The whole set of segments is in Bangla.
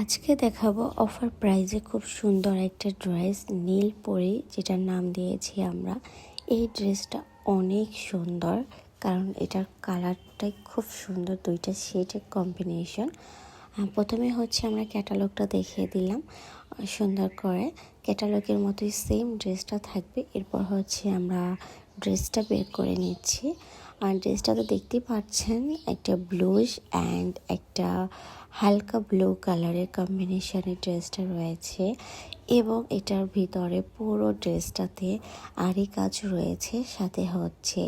আজকে দেখাবো অফার প্রাইজে খুব সুন্দর একটা ড্রেস নীল পরি, যেটার নাম দিয়েছি আমরা। এই ড্রেসটা অনেক সুন্দর, কারণ এটার কালারটাই খুব সুন্দর, দুইটা শেডের কম্বিনেশন। প্রথমে হচ্ছে আমরা ক্যাটালগটা দেখিয়ে দিলাম সুন্দর করে, ক্যাটালগের মতোই সেম ড্রেসটা থাকবে। এরপর হচ্ছে আমরা ড্রেসটা বের করে নিচ্ছি। আর ড্রেসটা তো দেখতেই পাচ্ছেন, একটা ব্লুশ অ্যান্ড একটা হালকা ব্লু কালারের কম্বিনেশনের ড্রেসটা রয়েছে, এবং এটার ভিতরে পুরো ড্রেসটাতে আরি কাজ রয়েছে, সাথে হচ্ছে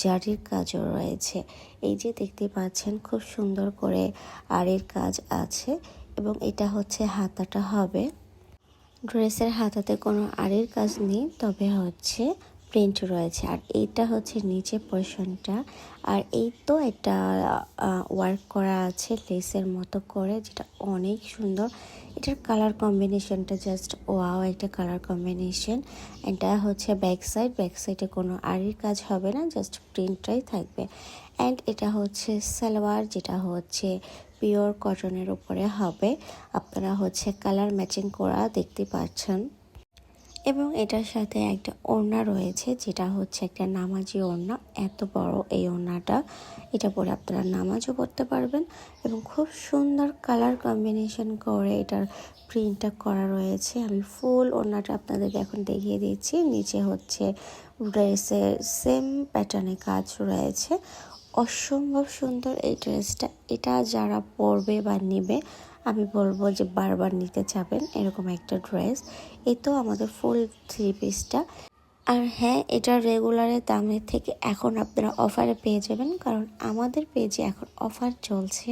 জারির কাজও রয়েছে। এই যে দেখতে পাচ্ছেন খুব সুন্দর করে আরির কাজ আছে, এবং এটা হচ্ছে হাতাটা হবে। ড্রেসের হাতাতে কোনো আরির কাজ নেই, তবে হচ্ছে প্রিন্ট রয়েছে। আর এইটা হচ্ছে নিচে পোর্শনটা। আর এই তো একটা ওয়ার্ক করা আছে লেসের মতো করে, যেটা অনেক সুন্দর। এটার কালার কম্বিনেশনটা জাস্ট ওয়াও, একটা কালার কম্বিনেশন। এটা হচ্ছে ব্যাক সাইডে কোনো আরির কাজ হবে না, জাস্ট প্রিন্টটাই থাকবে। অ্যান্ড এটা হচ্ছে সালোয়ার, যেটা হচ্ছে পিওর কটনের উপরে হবে। আপনারা হচ্ছে কালার ম্যাচিং করা দেখতে পাচ্ছেন। এবং এটার সাথে একটা ওড়না রয়েছে, যেটা হচ্ছে একটা নামাজি ওড়না। এত বড় এই ওড়নাটা, এটা পরে আপনারা নামাজও পড়তে পারবেন। এবং খুব সুন্দর কালার কম্বিনেশন করে এটার প্রিন্টটা করা রয়েছে। আমি ফুল ওড়নাটা আপনাদের এখন দেখিয়ে দিচ্ছি। নিচে হচ্ছে ড্রেসের সেম প্যাটার্নে কাজ রয়েছে। অসম্ভব সুন্দর এই ড্রেসটা। এটা যারা পরবে বা নেবে, আমি বলবো যে বারবার নিতে চাবেন এরকম একটা ড্রেস। এই তো আমাদের ফুল থ্রি পিসটা। আর হ্যাঁ, এটা রেগুলারের দামের থেকে এখন আপনারা অফারে পেয়ে যাবেন, কারণ আমাদের পেজে এখন অফার চলছে।